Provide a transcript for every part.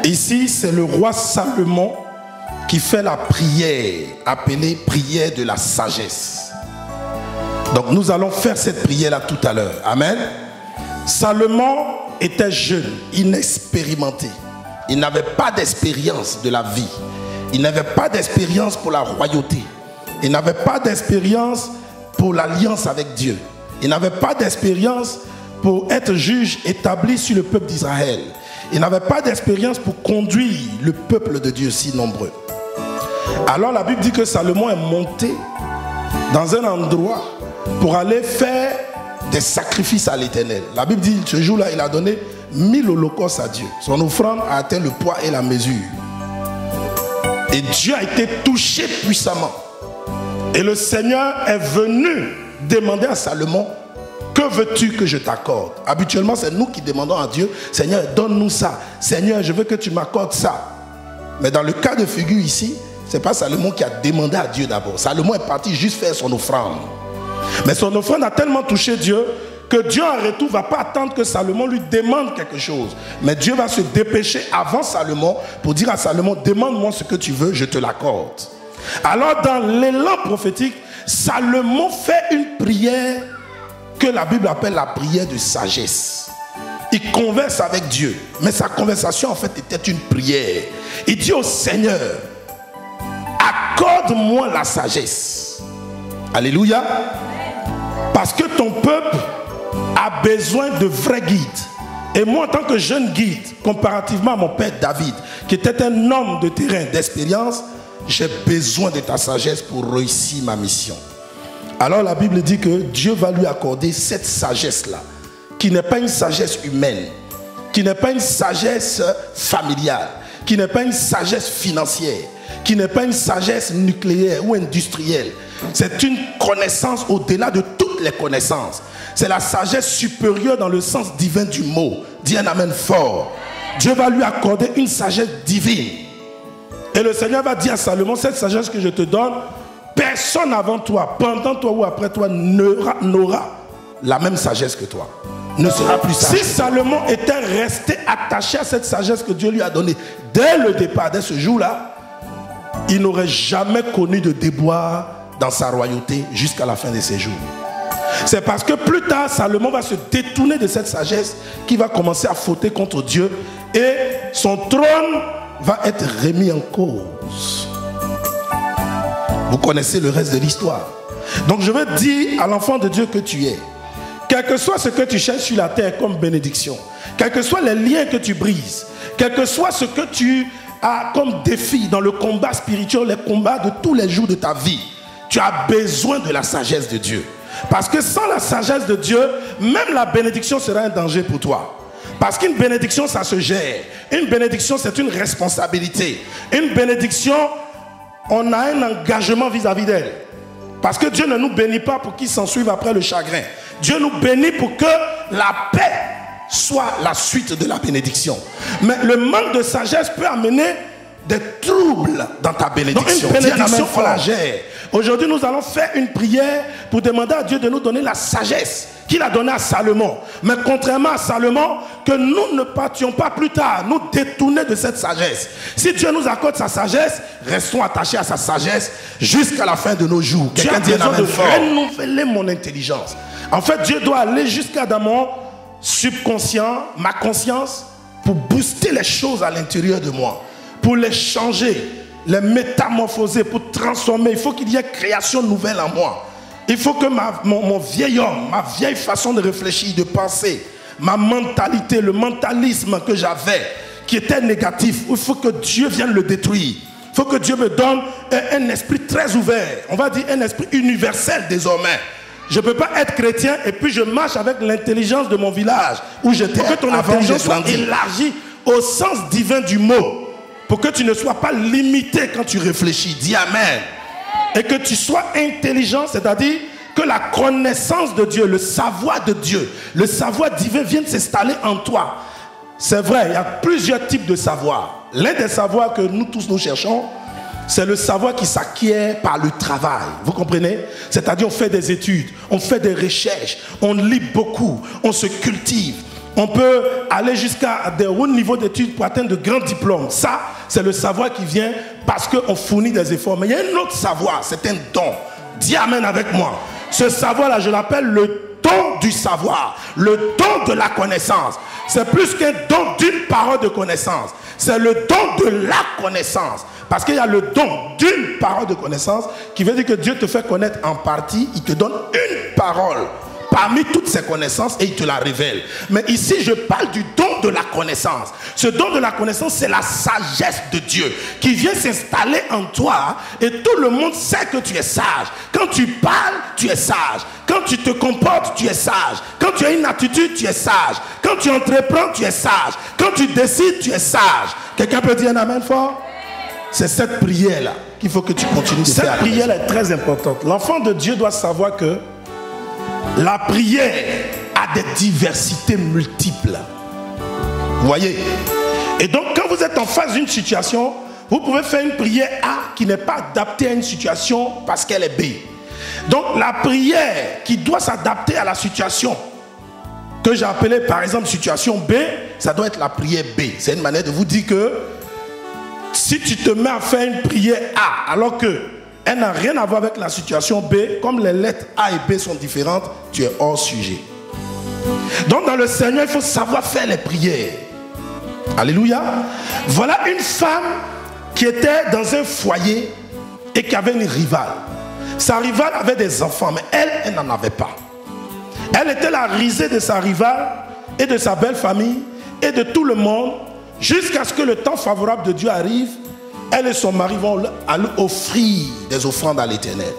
Ici, c'est le roi Salomon qui fait la prière, appelée prière de la sagesse. Donc nous allons faire cette prière-là tout à l'heure. Amen. Salomon était jeune, inexpérimenté. Il n'avait pas d'expérience de la vie. Il n'avait pas d'expérience pour la royauté. Il n'avait pas d'expérience pour l'alliance avec Dieu. Il n'avait pas d'expérience pour être juge établi sur le peuple d'Israël. Il n'avait pas d'expérience pour conduire le peuple de Dieu si nombreux. Alors la Bible dit que Salomon est monté dans un endroit pour aller faire des sacrifices à l'Éternel. La Bible dit ce jour-là, il a donné 1000 holocaustes à Dieu. Son offrande a atteint le poids et la mesure. Et Dieu a été touché puissamment. Et le Seigneur est venu demander à Salomon: que veux-tu que je t'accorde? Habituellement, c'est nous qui demandons à Dieu: Seigneur, donne-nous ça. Seigneur, je veux que tu m'accordes ça. Mais dans le cas de figure ici, ce n'est pas Salomon qui a demandé à Dieu d'abord. Salomon est parti juste faire son offrande. Mais son offrande a tellement touché Dieu que Dieu en retour ne va pas attendre que Salomon lui demande quelque chose. Mais Dieu va se dépêcher avant Salomon pour dire à Salomon: demande-moi ce que tu veux, je te l'accorde. Alors dans l'élan prophétique, Salomon fait une prière que la Bible appelle la prière de sagesse. Il converse avec Dieu, mais sa conversation en fait était une prière. Il dit au Seigneur: accorde-moi la sagesse. Alléluia. Parce que ton peuple a besoin de vrais guides. Et moi, en tant que jeune guide, comparativement à mon père David, qui était un homme de terrain, d'expérience, j'ai besoin de ta sagesse pour réussir ma mission. Alors la Bible dit que Dieu va lui accorder cette sagesse-là, qui n'est pas une sagesse humaine, qui n'est pas une sagesse familiale, qui n'est pas une sagesse financière, qui n'est pas une sagesse nucléaire ou industrielle. C'est une connaissance au-delà de toutes les connaissances. C'est la sagesse supérieure dans le sens divin du mot. Dis un amen fort. Dieu va lui accorder une sagesse divine. Et le Seigneur va dire à Salomon: cette sagesse que je te donne, personne avant toi, pendant toi ou après toi, n'aura la même sagesse que toi. Ne sera plus sage. Si Salomon était resté attaché à cette sagesse que Dieu lui a donnée dès le départ, dès ce jour-là, il n'aurait jamais connu de déboire dans sa royauté jusqu'à la fin de ses jours. C'est parce que plus tard, Salomon va se détourner de cette sagesse qui va commencer à fauter contre Dieu et son trône va être remis en cause. Vous connaissez le reste de l'histoire. Donc je veux dire à l'enfant de Dieu que tu es, quel que soit ce que tu cherches sur la terre comme bénédiction, quels que soient les liens que tu brises, quel que soit ce que tu as comme défi dans le combat spirituel, les combats de tous les jours de ta vie, tu as besoin de la sagesse de Dieu. Parce que sans la sagesse de Dieu, même la bénédiction sera un danger pour toi. Parce qu'une bénédiction, ça se gère. Une bénédiction, c'est une responsabilité. Une bénédiction, on a un engagement vis-à-vis d'elle. Parce que Dieu ne nous bénit pas pour qu'il s'en suive après le chagrin. Dieu nous bénit pour que la paix soit la suite de la bénédiction. Mais le manque de sagesse peut amener des troubles dans ta bénédiction. Donc une bénédiction, on la gère. Aujourd'hui, nous allons faire une prière pour demander à Dieu de nous donner la sagesse qu'il a donnée à Salomon. Mais contrairement à Salomon, que nous ne partions pas plus tard, nous détourner de cette sagesse. Si Dieu nous accorde sa sagesse, restons attachés à sa sagesse jusqu'à la fin de nos jours. Quelqu'un dit besoin de renouveler mon intelligence. En fait, Dieu doit aller jusqu'à dans mon subconscient, ma conscience, pour booster les choses à l'intérieur de moi, pour les changer, les métamorphoser, pour transformer. Il faut qu'il y ait création nouvelle en moi. Il faut que mon vieil homme, ma vieille façon de réfléchir, de penser, ma mentalité, le mentalisme que j'avais, qui était négatif, il faut que Dieu vienne le détruire. Il faut que Dieu me donne un esprit très ouvert. On va dire un esprit universel désormais. Je ne peux pas être chrétien et puis je marche avec l'intelligence de mon village où j'étais. Que ton intelligence soit élargie au sens divin du mot. Pour que tu ne sois pas limité quand tu réfléchis. Dis Amen. Et que tu sois intelligent, c'est-à-dire que la connaissance de Dieu, le savoir de Dieu, le savoir divin vienne s'installer en toi. C'est vrai, il y a plusieurs types de savoir. L'un des savoirs que nous tous nous cherchons, c'est le savoir qui s'acquiert par le travail. Vous comprenez? C'est-à-dire on fait des études, on fait des recherches, on lit beaucoup, on se cultive, On peut aller jusqu'à des hauts niveaux d'études pour atteindre de grands diplômes. Ça, c'est le savoir qui vient parce qu'on fournit des efforts. Mais il y a un autre savoir, c'est un don. Dis amen avec moi. Ce savoir-là, je l'appelle le don du savoir, le don de la connaissance. C'est plus qu'un don d'une parole de connaissance. C'est le don de la connaissance. Parce qu'il y a le don d'une parole de connaissance qui veut dire que Dieu te fait connaître en partie. Il te donne une parole parmi toutes ces connaissances et il te la révèle. Mais ici, je parle du don de la connaissance. Ce don de la connaissance, c'est la sagesse de Dieu qui vient s'installer en toi et tout le monde sait que tu es sage. Quand tu parles, tu es sage. Quand tu te comportes, tu es sage. Quand tu as une attitude, tu es sage. Quand tu entreprends, tu es sage. Quand tu décides, tu es sage. Quelqu'un peut dire un amen fort? C'est cette prière-là qu'il faut que tu continues de faire. Cette prière est très importante. L'enfant de Dieu doit savoir que la prière a des diversités multiples. Vous voyez? Et donc, quand vous êtes en face d'une situation, vous pouvez faire une prière A qui n'est pas adaptée à une situation parce qu'elle est B. Donc, la prière qui doit s'adapter à la situation que j'ai appelée, par exemple, situation B, ça doit être la prière B. C'est une manière de vous dire que si tu te mets à faire une prière A alors que elle n'a rien à voir avec la situation B, comme les lettres A et B sont différentes, tu es hors sujet. Donc dans le Seigneur, il faut savoir faire les prières. Alléluia. Voilà une femme qui était dans un foyer et qui avait une rivale. Sa rivale avait des enfants, mais elle n'en avait pas. Elle était la risée de sa rivale et de sa belle famille et de tout le monde, jusqu'à ce que le temps favorable de Dieu arrive. Elle et son mari vont aller offrir des offrandes à l'Éternel.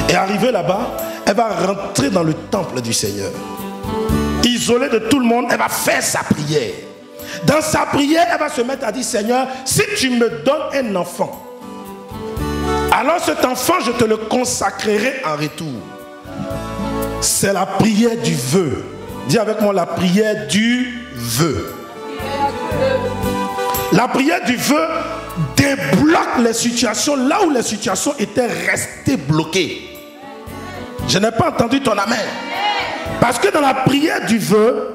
Et arrivée là-bas, elle va rentrer dans le temple du Seigneur. Isolée de tout le monde, elle va faire sa prière. Dans sa prière, elle va se mettre à dire: Seigneur, si tu me donnes un enfant, alors cet enfant, je te le consacrerai en retour. C'est la prière du vœu. Dis avec moi: la prière du vœu. La prière du vœu débloque les situations là où les situations étaient restées bloquées. Je n'ai pas entendu ton amen. Parce que dans la prière du vœu,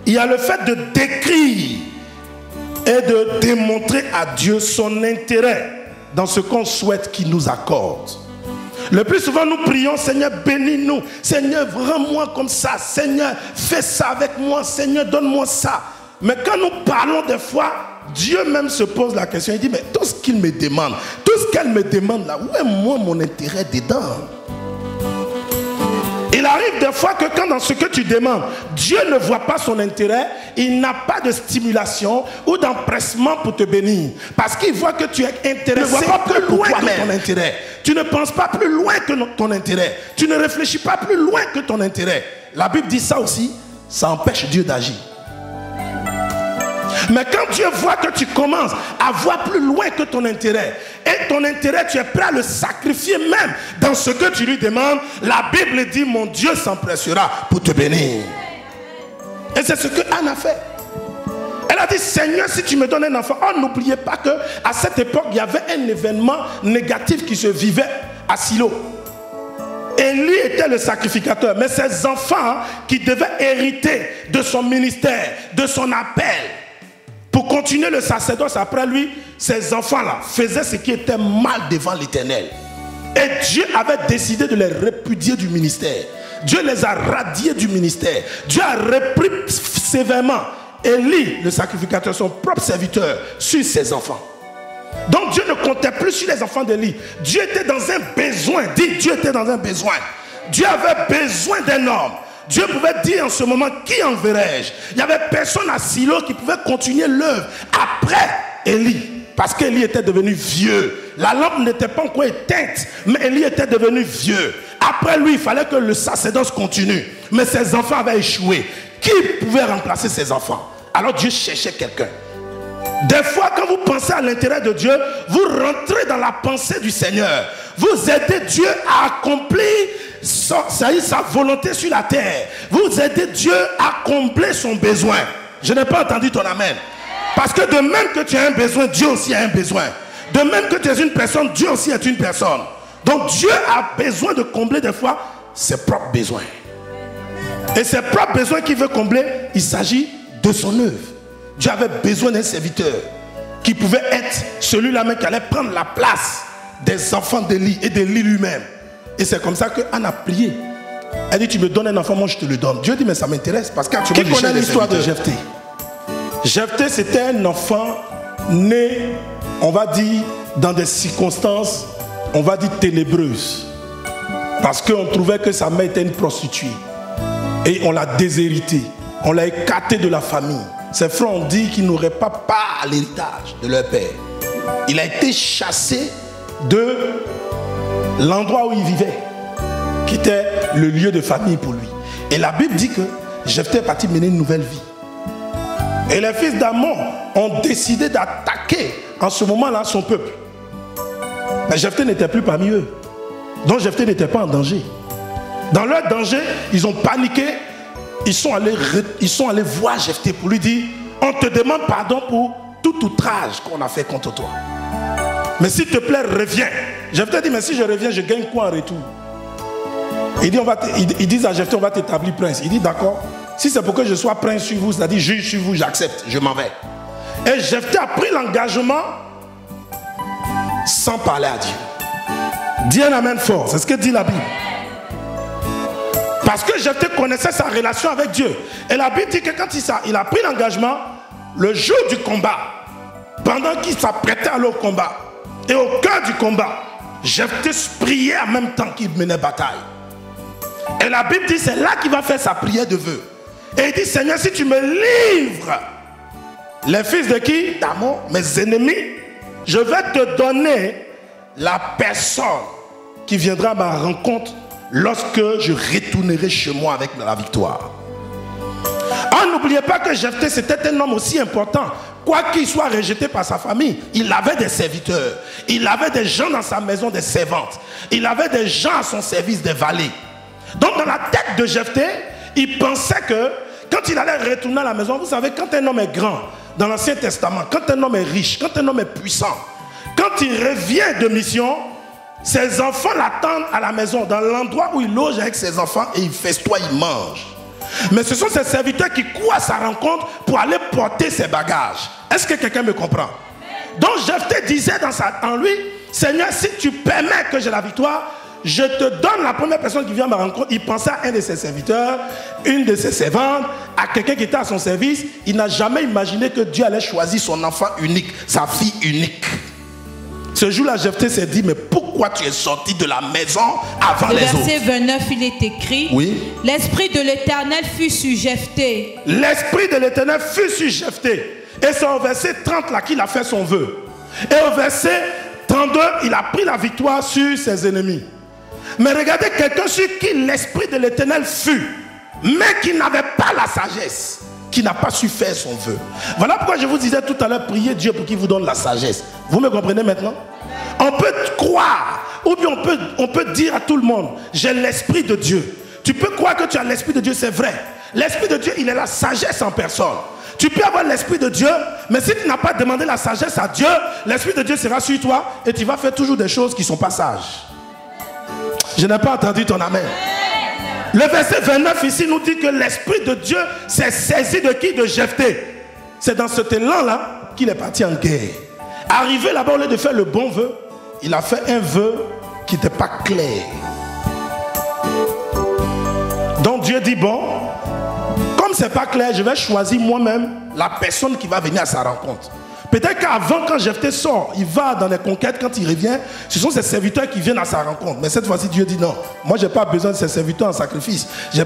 il y a le fait de décrire et de démontrer à Dieu son intérêt dans ce qu'on souhaite qu'il nous accorde. Le plus souvent nous prions: Seigneur, bénis-nous, Seigneur, rends-moi comme ça, Seigneur, fais ça avec moi, Seigneur, donne-moi ça. Mais quand nous parlons des fois, Dieu même se pose la question, il dit: mais tout ce qu'il me demande, tout ce qu'elle me demande là, où est moi mon intérêt dedans? Il arrive des fois que quand dans ce que tu demandes, Dieu ne voit pas son intérêt, il n'a pas de stimulation ou d'empressement pour te bénir. Parce qu'il voit que tu es intéressé, tu ne vois pas plus loin que ton intérêt. Tu ne penses pas plus loin que ton intérêt. Tu ne réfléchis pas plus loin que ton intérêt. La Bible dit ça aussi, ça empêche Dieu d'agir. Mais quand Dieu voit que tu commences à voir plus loin que ton intérêt, et ton intérêt, tu es prêt à le sacrifier même dans ce que tu lui demandes, la Bible dit: mon Dieu s'empressera pour te bénir. Et c'est ce que Anne a fait. Elle a dit: Seigneur, si tu me donnes un enfant. Oh, n'oubliez pas qu'à cette époque, il y avait un événement négatif qui se vivait à Silo. Élie était le sacrificateur, mais ses enfants qui devaient hériter de son ministère, de son appel, pour continuer le sacerdoce après lui, ces enfants-là faisaient ce qui était mal devant l'Éternel. Et Dieu avait décidé de les répudier du ministère. Dieu les a radiés du ministère. Dieu a repris sévèrement Élie, le sacrificateur, son propre serviteur, sur ses enfants. Donc Dieu ne comptait plus sur les enfants d'Élie. Dieu était dans un besoin. Dis: Dieu était dans un besoin. Dieu avait besoin d'un homme. Dieu pouvait dire en ce moment: qui enverrai-je? Il n'y avait personne à Silo qui pouvait continuer l'œuvre après Élie. Parce qu'Élie était devenu vieux. La lampe n'était pas encore éteinte, mais Élie était devenu vieux. Après lui, il fallait que le sacerdoce continue. Mais ses enfants avaient échoué. Qui pouvait remplacer ses enfants? Alors Dieu cherchait quelqu'un. Des fois, quand vous pensez à l'intérêt de Dieu, vous rentrez dans la pensée du Seigneur. Vous aidez Dieu à accomplir sa volonté sur la terre. Vous aidez Dieu à combler son besoin. Je n'ai pas entendu ton amen. Parce que de même que tu as un besoin, Dieu aussi a un besoin. De même que tu es une personne, Dieu aussi est une personne. Donc Dieu a besoin de combler des fois ses propres besoins. Et ses propres besoins qu'il veut combler, il s'agit de son œuvre. Dieu avait besoin d'un serviteur qui pouvait être celui-là même qui allait prendre la place des enfants d'Élie et d'Élie lui-même. Et c'est comme ça qu'Anne a prié. Elle dit, tu me donnes un enfant, moi je te le donne. Dieu dit, mais ça m'intéresse parce que qui connaît l'histoire de Jephthé? Jephthé, c'était un enfant né, on va dire, dans des circonstances, on va dire, ténébreuses. Parce qu'on trouvait que sa mère était une prostituée. Et on l'a déshérité. On l'a écarté de la famille. Ses frères ont dit qu'il n'aurait pas part à l'héritage de leur père. Il a été chassé de l'endroit où il vivait, qui était le lieu de famille pour lui. Et la Bible dit que Jephthé est parti mener une nouvelle vie. Et les fils d'Amon ont décidé d'attaquer en ce moment-là son peuple. Mais Jephthé n'était plus parmi eux. Donc Jephthé n'était pas en danger. Dans leur danger, ils ont paniqué. Ils sont allés voir Jephthé pour lui dire, on te demande pardon pour tout outrage qu'on a fait contre toi. Mais s'il te plaît, reviens. Jephthé dit, mais si je reviens, je gagne quoi en retour? Ils disent à Jephthé, on va t'établir prince. Il dit, d'accord. Si c'est pour que je sois prince sur vous, c'est-à-dire juge sur vous, j'accepte, je m'en vais. Et Jephthé a pris l'engagement sans parler à Dieu. Dis un amen fort, c'est ce que dit la Bible. Parce que Jephthé connaissait sa relation avec Dieu. Et la Bible dit que quand il a pris l'engagement, le jour du combat, pendant qu'il s'apprêtait à aller au combat, et au cœur du combat, Jephthé priait en même temps qu'il menait bataille. Et la Bible dit, c'est là qu'il va faire sa prière de vœu. Et il dit, Seigneur, si tu me livres les fils de qui? D'Amon, mes ennemis, je vais te donner la personne qui viendra à ma rencontre lorsque je retournerai chez moi avec la victoire. N'oubliez pas que Jephthé, c'était un homme aussi important. Quoi qu'il soit rejeté par sa famille, il avait des serviteurs. Il avait des gens dans sa maison, des servantes. Il avait des gens à son service, des valets. Donc dans la tête de Jephthé, il pensait que quand il allait retourner à la maison, vous savez, quand un homme est grand, dans l'Ancien Testament, quand un homme est riche, quand un homme est puissant, quand il revient de mission, ses enfants l'attendent à la maison, dans l'endroit où il loge avec ses enfants, et il festoie, il mange. Mais ce sont ses serviteurs qui courent à sa rencontre pour aller porter ses bagages. Est-ce que quelqu'un me comprend? Donc Jephthé disait en lui, Seigneur, si tu permets que j'ai la victoire, je te donne la première personne qui vient à ma rencontre. Il pensait à un de ses serviteurs, une de ses servantes, à quelqu'un qui était à son service. Il n'a jamais imaginé que Dieu allait choisir son enfant unique, sa fille unique. Ce jour-là, Jephthé s'est dit, mais pourquoi tu es sorti de la maison avant les autres? Verset 29, il est écrit, oui. L'Esprit de l'Éternel fut sur Jephthé. L'Esprit de l'Éternel fut sur Jephthé. Et c'est au verset 30 là qu'il a fait son vœu. Et au verset 32, il a pris la victoire sur ses ennemis. Mais regardez quelqu'un sur qui l'Esprit de l'Éternel fut, mais qui n'avait pas la sagesse, qui n'a pas su faire son vœu. Voilà pourquoi je vous disais tout à l'heure, priez Dieu pour qu'il vous donne la sagesse. Vous me comprenez maintenant? On peut croire, ou bien on peut dire à tout le monde, j'ai l'Esprit de Dieu. Tu peux croire que tu as l'Esprit de Dieu, c'est vrai. L'Esprit de Dieu, il est la sagesse en personne. Tu peux avoir l'Esprit de Dieu, mais si tu n'as pas demandé la sagesse à Dieu, l'Esprit de Dieu sera sur toi et tu vas faire toujours des choses qui ne sont pas sages. Je n'ai pas entendu ton amen. Le verset 29 ici nous dit que l'Esprit de Dieu s'est saisi de qui? De Jephthé. C'est dans cet élan-là qu'il est parti en guerre. Arrivé là-bas, au lieu de faire le bon vœu, il a fait un vœu qui n'était pas clair. Donc Dieu dit, bon, comme ce n'est pas clair, je vais choisir moi-même la personne qui va venir à sa rencontre. Peut-être qu'avant, quand Jephthé sort, il va dans les conquêtes, quand il revient, ce sont ses serviteurs qui viennent à sa rencontre. Mais cette fois-ci, Dieu dit non. Moi, je n'ai pas besoin de ses serviteurs en sacrifice. Je vais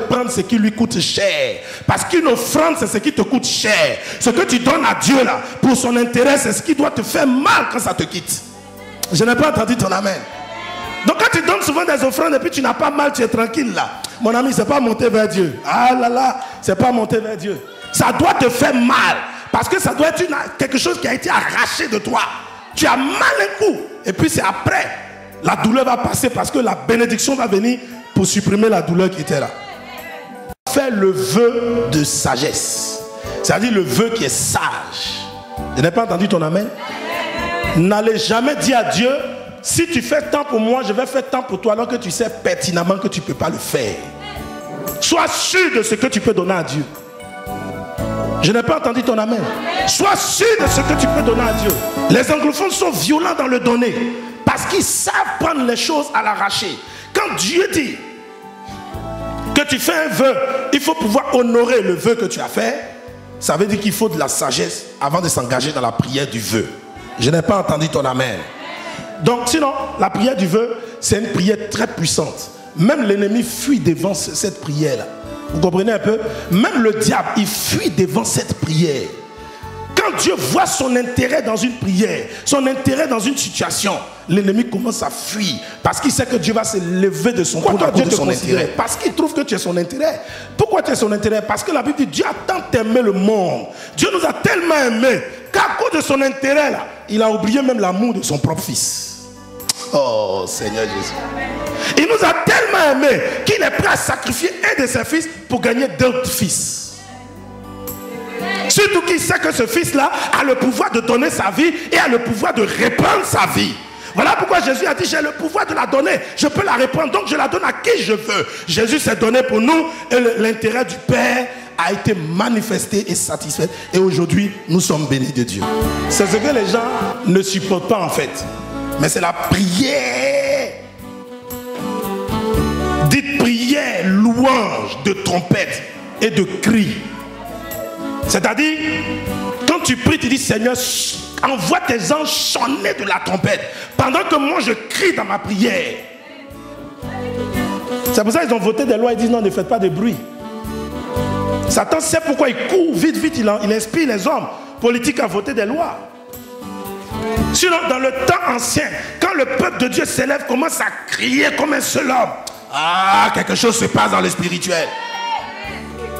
prendre ce qui lui coûte cher. Parce qu'une offrande, c'est ce qui te coûte cher. Ce que tu donnes à Dieu, là, pour son intérêt, c'est ce qui doit te faire mal quand ça te quitte. Je n'ai pas entendu ton amen. Donc quand tu donnes souvent des offrandes et puis tu n'as pas mal, tu es tranquille là. Mon ami, c'est pas monter vers Dieu. Ah là là, c'est pas monter vers Dieu. Ça doit te faire mal. Parce que ça doit être quelque chose qui a été arraché de toi. Tu as mal un coup. Et puis c'est après, la douleur va passer parce que la bénédiction va venir pour supprimer la douleur qui était là. Fais le vœu de sagesse. C'est-à-dire le vœu qui est sage. Je n'ai pas entendu ton amen. N'allez jamais dire à Dieu, si tu fais tant pour moi, je vais faire tant pour toi, alors que tu sais pertinemment que tu ne peux pas le faire. Sois sûr de ce que tu peux donner à Dieu. Je n'ai pas entendu ton amen. Sois sûr de ce que tu peux donner à Dieu. Les anglophones sont violents dans le donner parce qu'ils savent prendre les choses à l'arraché. Quand Dieu dit que tu fais un vœu, il faut pouvoir honorer le vœu que tu as fait. Ça veut dire qu'il faut de la sagesse avant de s'engager dans la prière du vœu. Je n'ai pas entendu ton amen. Donc sinon, la prière du vœu, c'est une prière très puissante. Même l'ennemi fuit devant cette prière-là. Vous comprenez un peu? Même le diable, il fuit devant cette prière. Quand Dieu voit son intérêt dans une prière, son intérêt dans une situation, l'ennemi commence à fuir. Parce qu'il sait que Dieu va se lever de son trône à cause de son intérêt. Parce qu'il trouve que tu es son intérêt. Pourquoi tu es son intérêt? Parce que la Bible dit, Dieu a tant aimé le monde. Dieu nous a tellement aimés qu'à cause de son intérêt, là, il a oublié même l'amour de son propre fils. Oh Seigneur Jésus. Il nous a tellement aimés qu'il est prêt à sacrifier un de ses fils pour gagner d'autres fils. Surtout qu'il sait que ce fils-là a le pouvoir de donner sa vie et a le pouvoir de répandre sa vie. Voilà pourquoi Jésus a dit, j'ai le pouvoir de la donner, je peux la répandre, donc je la donne à qui je veux. Jésus s'est donné pour nous et l'intérêt du Père a été manifesté et satisfait. Et aujourd'hui, nous sommes bénis de Dieu. C'est ce que les gens ne supportent pas en fait. Mais c'est la prière. Dites prière, louange de trompette et de cris. C'est-à-dire, quand tu pries, tu dis Seigneur, envoie tes anges sonner de la trompette. Pendant que moi je crie dans ma prière. C'est pour ça qu'ils ont voté des lois et disent non, ne faites pas de bruit. Satan sait pourquoi il court vite, il inspire les hommes politiques à voter des lois. Sinon, dans le temps ancien, quand le peuple de Dieu s'élève, commence à crier comme un seul homme. Ah, quelque chose se passe dans le spirituel.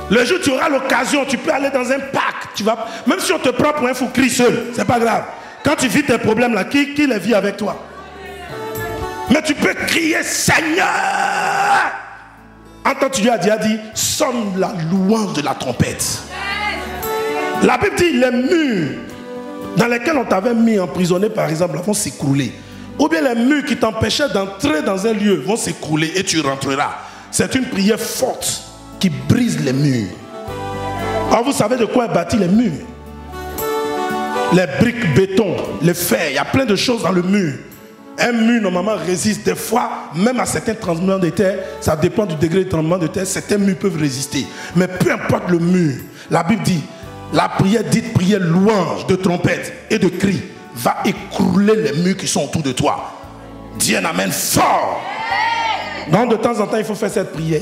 Le jour où tu auras l'occasion, tu peux aller dans un parc. Même si on te prend pour un fou, crie seul, c'est pas grave. Quand tu vis tes problèmes là, qui les vit avec toi? Mais tu peux crier Seigneur. Entends-tu Dieu a dit, sonne la louange de la trompette. La Bible dit, les murs dans lesquels on t'avait mis emprisonné par exemple vont s'écrouler. Ou bien les murs qui t'empêchaient d'entrer dans un lieu vont s'écrouler et tu rentreras. C'est une prière forte qui brise les murs. Alors vous savez de quoi est bâti les murs? Les briques béton, les fers, il y a plein de choses dans le mur. Un mur normalement résiste des fois, même à certains tremblements de terre, ça dépend du degré de tremblement de terre, certains murs peuvent résister. Mais peu importe le mur, la Bible dit, la prière dite prière louange de trompette et de cri va écrouler les murs qui sont autour de toi. Dis un amen fort. Donc de temps en temps il faut faire cette prière.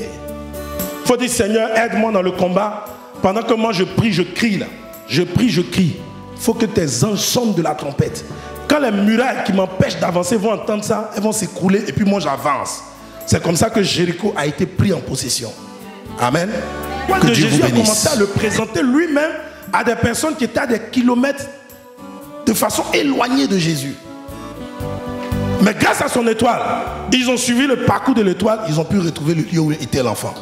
Il faut dire Seigneur aide-moi dans le combat. Pendant que moi je prie, je crie là. Je prie, je crie. Il faut que tes anges sonnent de la trompette. Quand les murailles qui m'empêchent d'avancer vont entendre ça, elles vont s'écrouler et puis moi j'avance. C'est comme ça que Jéricho a été pris en possession. Amen. Quand Jésus a commencé à le présenter lui-même à des personnes qui étaient à des kilomètres de façon éloignée de Jésus. Mais grâce à son étoile, ils ont suivi le parcours de l'étoile, ils ont pu retrouver le lieu où était l'enfant.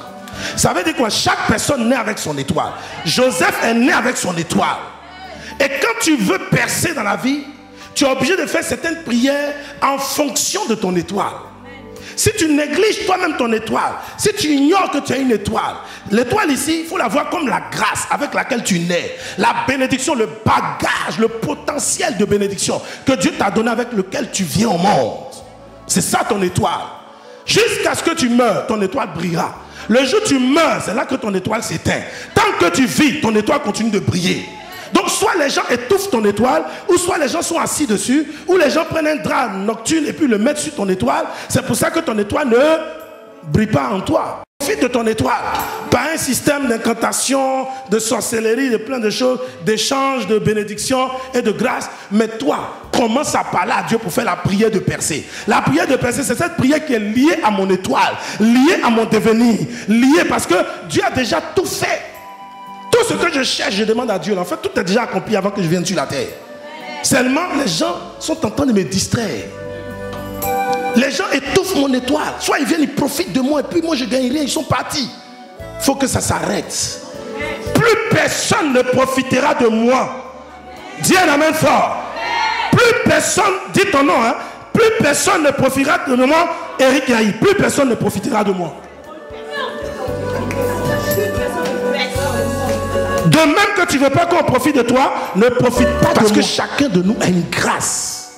Ça veut dire quoi? Chaque personne naît avec son étoile. Joseph est né avec son étoile. Et quand tu veux percer dans la vie, tu es obligé de faire certaines prières en fonction de ton étoile. Si tu négliges toi-même ton étoile, si tu ignores que tu as une étoile, l'étoile ici, il faut la voir comme la grâce avec laquelle tu nais. La bénédiction, le bagage, le potentiel de bénédiction que Dieu t'a donné avec lequel tu viens au monde. C'est ça ton étoile. Jusqu'à ce que tu meurs, ton étoile brillera. Le jour où tu meurs, c'est là que ton étoile s'éteint. Tant que tu vis, ton étoile continue de briller. Donc soit les gens étouffent ton étoile, ou soit les gens sont assis dessus, ou les gens prennent un drap nocturne et puis le mettent sur ton étoile. C'est pour ça que ton étoile ne brille pas en toi. Profite de ton étoile. Par un système d'incantation, de sorcellerie, de plein de choses, d'échange, de bénédiction et de grâce. Mais toi, commence à parler à Dieu pour faire la prière de percée. La prière de percée, c'est cette prière qui est liée à mon étoile, liée à mon devenir, liée parce que Dieu a déjà tout fait. Tout ce que je cherche, je demande à Dieu. En fait, tout est déjà accompli avant que je vienne sur la terre. Seulement, les gens sont en train de me distraire. Les gens étouffent mon étoile. Soit ils viennent, ils profitent de moi et puis moi je gagne rien, ils sont partis. Il faut que ça s'arrête. Plus personne ne profitera de moi. Dis un amen fort. Plus personne, dis ton nom, hein. Plus personne ne profitera de moi, Eric Yahi. Plus personne ne profitera de moi. De même que tu ne veux pas qu'on profite de toi, ne profite pas de moi. Parce que chacun de nous a une grâce.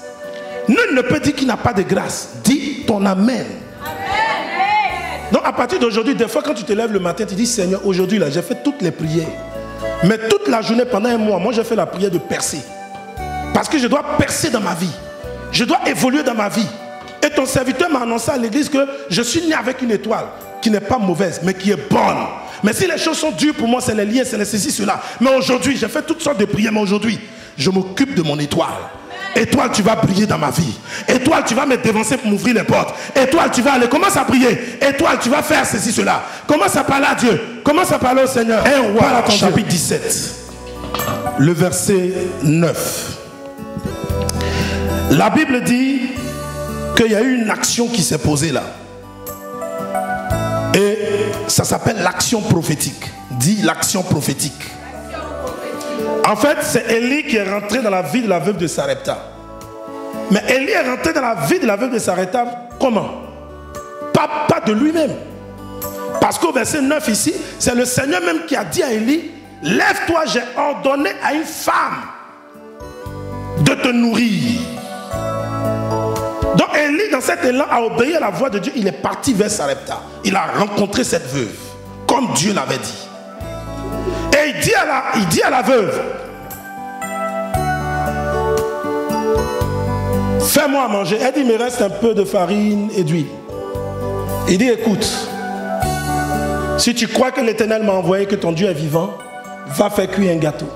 Nul ne peut dire qu'il n'a pas de grâce. Dis ton amen. Donc à partir d'aujourd'hui, des fois quand tu te lèves le matin, tu dis Seigneur, aujourd'hui là, j'ai fait toutes les prières. Mais toute la journée, pendant un mois, moi j'ai fait la prière de percer. Parce que je dois percer dans ma vie. Je dois évoluer dans ma vie. Et ton serviteur m'a annoncé à l'église que je suis né avec une étoile qui n'est pas mauvaise, mais qui est bonne. Mais si les choses sont dures pour moi, c'est les liens, c'est les ceci, cela. Mais aujourd'hui, j'ai fait toutes sortes de prières, mais aujourd'hui, je m'occupe de mon étoile. Étoile, tu vas briller dans ma vie. Étoile, tu vas me dévancer pour m'ouvrir les portes. Étoile, tu vas aller. Commence à prier. Étoile, tu vas faire ceci, cela. Commence à parler à Dieu. Commence à parler au Seigneur. 1 Roi, chapitre 17. Le verset 9. La Bible dit qu'il y a eu une action qui s'est posée là. Et ça s'appelle l'action prophétique. Dis l'action prophétique. En fait, c'est Élie qui est rentré dans la vie de la veuve de Sarepta. Mais Élie est rentré dans la vie de la veuve de Sarepta comment? Pas de lui-même. Parce qu'au verset 9 ici, c'est le Seigneur même qui a dit à Élie, lève-toi, j'ai ordonné à une femme de te nourrir. Donc Élie, dans cet élan, a obéi à la voix de Dieu. Il est parti vers Sarepta. Il a rencontré cette veuve, comme Dieu l'avait dit. Et il dit à la veuve, fais-moi à manger. Elle dit, il me reste un peu de farine et d'huile. Il dit, écoute, si tu crois que l'Éternel m'a envoyé, que ton Dieu est vivant, va faire cuire un gâteau.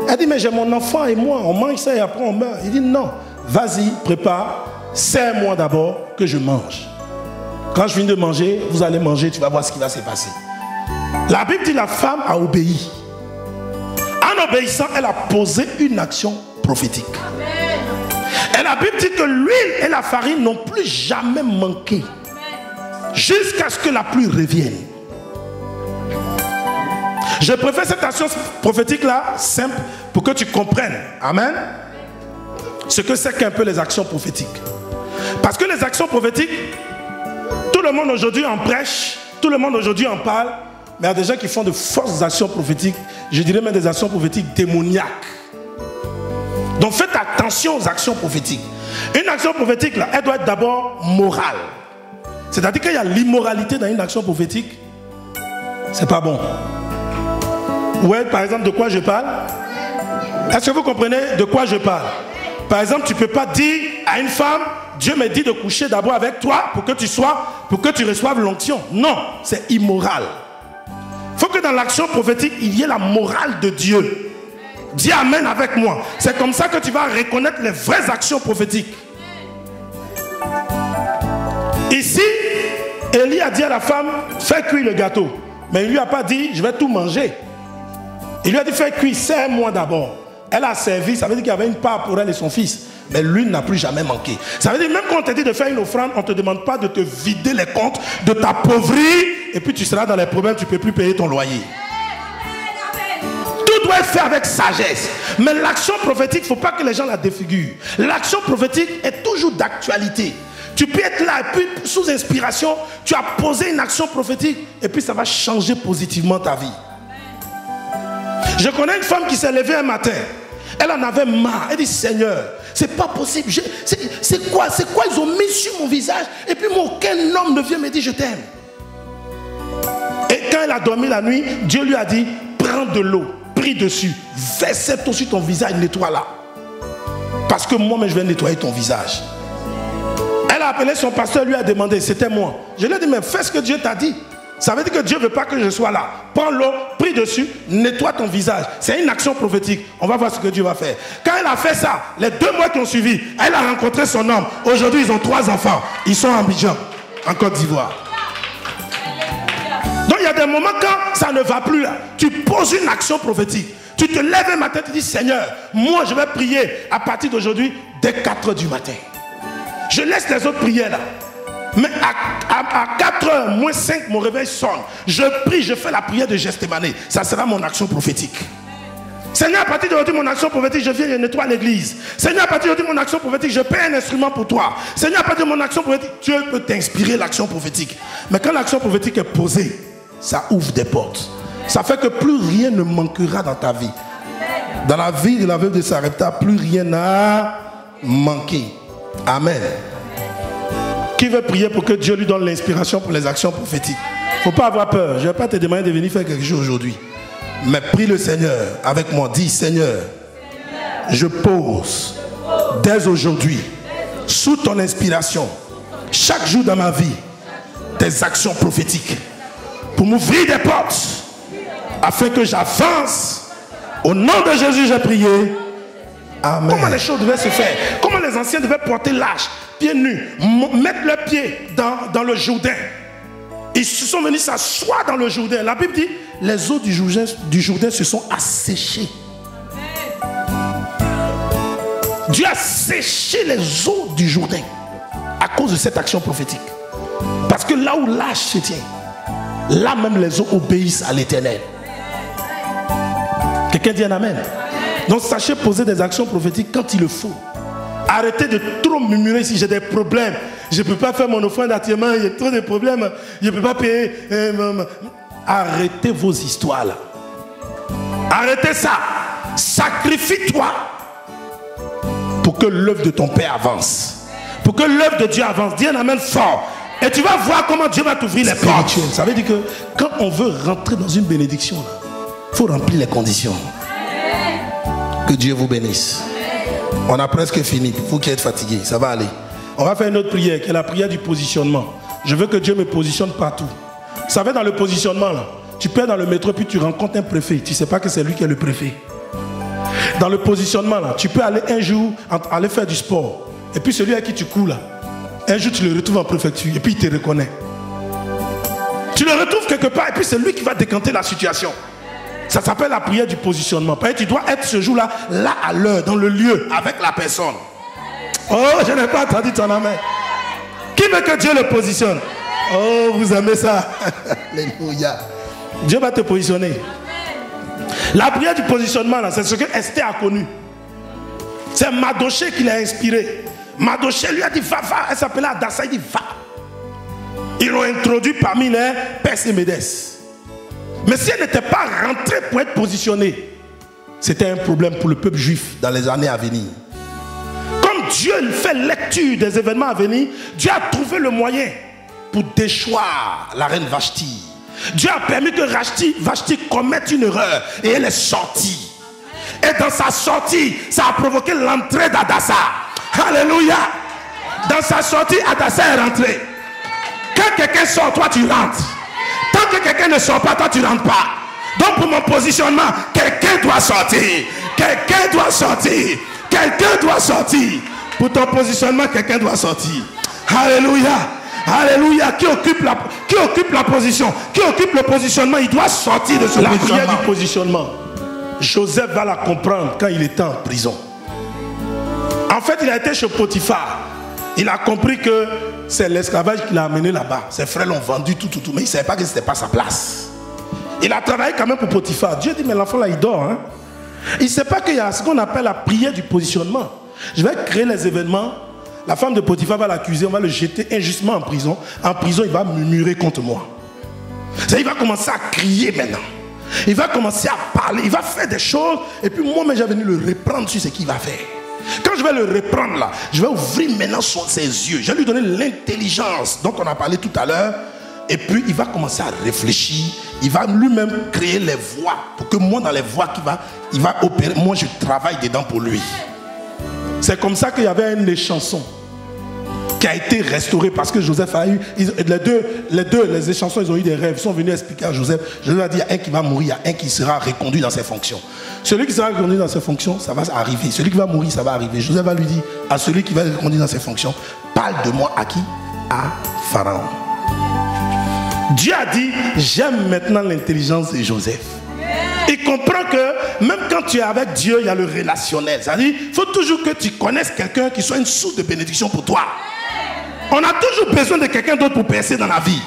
Elle dit, mais j'ai mon enfant et moi, on mange ça et après on meurt. Il dit, non, vas-y, prépare, serre-moi d'abord que je mange. Quand je finis de manger, vous allez manger, tu vas voir ce qui va se passer. La Bible dit, la femme a obéi. En obéissant, elle a posé une action prophétique. Et la Bible dit que l'huile et la farine n'ont plus jamais manqué. Jusqu'à ce que la pluie revienne. Je préfère cette action prophétique là, simple, pour que tu comprennes. Amen. Ce que c'est qu'un peu les actions prophétiques. Parce que les actions prophétiques, tout le monde aujourd'hui en prêche, tout le monde aujourd'hui en parle, mais il y a des gens qui font de fortes actions prophétiques, je dirais même des actions prophétiques démoniaques. Donc faites attention aux actions prophétiques. Une action prophétique, là, elle doit être d'abord morale. C'est-à-dire qu'il y a l'immoralité dans une action prophétique, c'est pas bon. Ouais, par exemple, de quoi je parle? Est-ce que vous comprenez de quoi je parle? Par exemple, tu ne peux pas dire à une femme, Dieu me dit de coucher d'abord avec toi pour que tu reçoives l'onction. Non, c'est immoral. Il faut que dans l'action prophétique, il y ait la morale de Dieu. Dis amen avec moi. C'est comme ça que tu vas reconnaître les vraies actions prophétiques. Ici, Élie a dit à la femme, fais cuire le gâteau. Mais il ne lui a pas dit, je vais tout manger. Il lui a dit, fais cuire, serre-moi d'abord. Elle a servi, ça veut dire qu'il y avait une part pour elle et son fils. Mais l'huile n'a plus jamais manqué. Ça veut dire, même quand on te dit de faire une offrande, on ne te demande pas de te vider les comptes, de t'appauvrir, et puis tu seras dans les problèmes, tu ne peux plus payer ton loyer. Tout doit être fait avec sagesse. Mais l'action prophétique, il ne faut pas que les gens la défigurent. L'action prophétique est toujours d'actualité. Tu peux être là, et puis sous inspiration, tu as posé une action prophétique, et puis ça va changer positivement ta vie. Je connais une femme qui s'est levée un matin. Elle en avait marre. Elle dit, Seigneur, c'est pas possible. C'est quoi ils ont mis sur mon visage. Et puis moi, aucun homme ne vient me dire je t'aime. Et quand elle a dormi la nuit, Dieu lui a dit, prends de l'eau, prie dessus, verse-toi sur ton visage, nettoie-la. Parce que moi, je vais nettoyer ton visage. Elle a appelé son pasteur, lui a demandé, c'était moi. Je lui ai dit, mais fais ce que Dieu t'a dit. Ça veut dire que Dieu ne veut pas que je sois là. Prends l'eau, prie dessus, nettoie ton visage. C'est une action prophétique. On va voir ce que Dieu va faire. Quand elle a fait ça, les 2 mois qui ont suivi, elle a rencontré son homme. Aujourd'hui, ils ont 3 enfants. Ils sont en Abidjan, en Côte d'Ivoire. Donc il y a des moments quand ça ne va plus là. Tu poses une action prophétique. Tu te lèves un matin, tu dis, Seigneur, moi je vais prier à partir d'aujourd'hui dès 4 h du matin. Je laisse les autres prier là. Mais à 4 h moins 5, mon réveil sonne. Je prie, je fais la prière de Gethsémane. Ça sera mon action prophétique. Seigneur, à partir d'aujourd'hui, mon action prophétique, je viens et nettoie l'église. Seigneur, à partir d'aujourd'hui, mon action prophétique, je paie un instrument pour toi. Seigneur, à partir de mon action prophétique, Dieu peut t'inspirer l'action prophétique. Mais quand l'action prophétique est posée, ça ouvre des portes. Ça fait que plus rien ne manquera dans ta vie. Dans la vie de la veuve de Sarepta, plus rien n'a manqué. Amen. Qui veut prier pour que Dieu lui donne l'inspiration pour les actions prophétiques? Il ne faut pas avoir peur. Je ne vais pas te demander de venir faire quelque chose aujourd'hui. Mais prie le Seigneur avec moi. Dis, Seigneur, je pose dès aujourd'hui, sous ton inspiration, chaque jour dans ma vie, des actions prophétiques pour m'ouvrir des portes afin que j'avance. Au nom de Jésus, j'ai prié. Amen. Comment les choses devaient se faire? Comment les anciens devaient porter l'âge, pieds nus, mettre leurs pieds dans le Jourdain? Ils se sont venus s'asseoir dans le Jourdain. La Bible dit, les eaux du Jourdain se sont asséchées. Dieu a séché les eaux du Jourdain à cause de cette action prophétique. Parce que là où l'âge se tient, là même les eaux obéissent à l'Éternel. Quelqu'un dit un amen. Donc sachez poser des actions prophétiques quand il le faut. Arrêtez de trop murmurer si j'ai des problèmes. Je ne peux pas faire mon offrande d'attirement, il y a trop de problèmes. Je ne peux pas payer. Arrêtez vos histoires là. Arrêtez ça. Sacrifie-toi pour que l'œuvre de ton Père avance. Pour que l'œuvre de Dieu avance. Dis un amen fort. Et tu vas voir comment Dieu va t'ouvrir les portes. Ça veut dire que quand on veut rentrer dans une bénédiction, il faut remplir les conditions. Que Dieu vous bénisse. On a presque fini. Vous qui êtes fatigués, ça va aller. On va faire une autre prière qui est la prière du positionnement. Je veux que Dieu me positionne partout. Vous savez, dans le positionnement, là, tu peux être dans le métro puis tu rencontres un préfet. Tu ne sais pas que c'est lui qui est le préfet. Dans le positionnement, là, tu peux aller un jour aller faire du sport. Et puis celui à qui tu cours là, un jour tu le retrouves en préfecture et puis il te reconnaît. Tu le retrouves quelque part et puis c'est lui qui va décanter la situation. Ça s'appelle la prière du positionnement. Parce que tu dois être ce jour-là, là à l'heure, dans le lieu, avec la personne. Oh, je n'ai pas entendu ton amen. Qui veut que Dieu le positionne? Oh, vous aimez ça. Alléluia. Dieu va te positionner. La prière du positionnement, c'est ce que Esther a connu. C'est Mardochée qui l'a inspiré. Mardochée lui a dit, va. Elle s'appelait Adassa, il dit, va. Ils l'ont introduit parmi les Perses et Médès. Mais si elle n'était pas rentrée pour être positionnée, c'était un problème pour le peuple juif dans les années à venir. Comme Dieu fait lecture des événements à venir, Dieu a trouvé le moyen pour déchoir la reine Vashti. Dieu a permis que Vashti commette une erreur et elle est sortie. Et dans sa sortie, ça a provoqué l'entrée d'Adassa. Alléluia. Dans sa sortie, Adassa est rentrée. Quand quelqu'un sort, toi tu rentres. Tant que quelqu'un ne sort pas, toi tu ne rentres pas. Donc pour mon positionnement, quelqu'un doit sortir. Quelqu'un doit sortir. Quelqu'un doit sortir. Pour ton positionnement, quelqu'un doit sortir. Alléluia. Alléluia. Qui occupe la position? Qui occupe le positionnement? Il doit sortir de ce positionnement. La prière du positionnement. Joseph va la comprendre quand il était en prison. En fait, il a été chez Potiphar. Il a compris que c'est l'esclavage qui l'a amené là-bas. Ses frères l'ont vendu, tout. Mais il ne savait pas que ce n'était pas sa place. Il a travaillé quand même pour Potiphar. Dieu dit, mais l'enfant là, il dort. Hein? Il ne sait pas qu'il y a ce qu'on appelle la prière du positionnement. Je vais créer les événements. La femme de Potiphar va l'accuser, on va le jeter injustement en prison. En prison, il va murmurer contre moi. Il va commencer à crier maintenant. Il va commencer à parler. Il va faire des choses. Et puis moi, j'ai venu le reprendre sur ce qu'il va faire. Quand je vais le reprendre là, je vais ouvrir maintenant ses yeux. Je vais lui donner l'intelligence dont on a parlé tout à l'heure. Et puis il va commencer à réfléchir. Il va lui-même créer les voies. Pour que moi, dans les voies il va opérer, moi je travaille dedans pour lui. C'est comme ça qu'il y avait une des chansons qui a été restaurée parce que Joseph a eu, les chansons, ils ont eu des rêves. Ils sont venus expliquer à Joseph. Je lui ai dit, il y a un qui va mourir, il y a un qui sera reconduit dans ses fonctions. Celui qui sera reconduit dans ses fonctions, ça va arriver. Celui qui va mourir, ça va arriver. Joseph va lui dire à celui qui va être reconduit dans ses fonctions, parle de moi à qui? À Pharaon. Dieu a dit, j'aime maintenant l'intelligence de Joseph. Il comprend que même quand tu es avec Dieu, il y a le relationnel. C'est-à-dire, il faut toujours que tu connaisses quelqu'un qui soit une source de bénédiction pour toi. On a toujours besoin de quelqu'un d'autre pour percer dans la vie.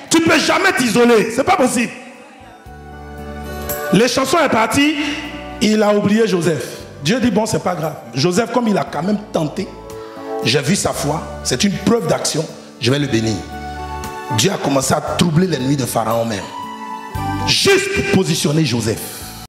Tu ne peux jamais t'isoler. Ce n'est pas possible. Les chansons sont parties. Il a oublié Joseph. Dieu dit, bon, c'est pas grave. Joseph, comme il a quand même tenté, j'ai vu sa foi. C'est une preuve d'action. Je vais le bénir. Dieu a commencé à troubler les nuits de Pharaon même. juste pour positionner Joseph.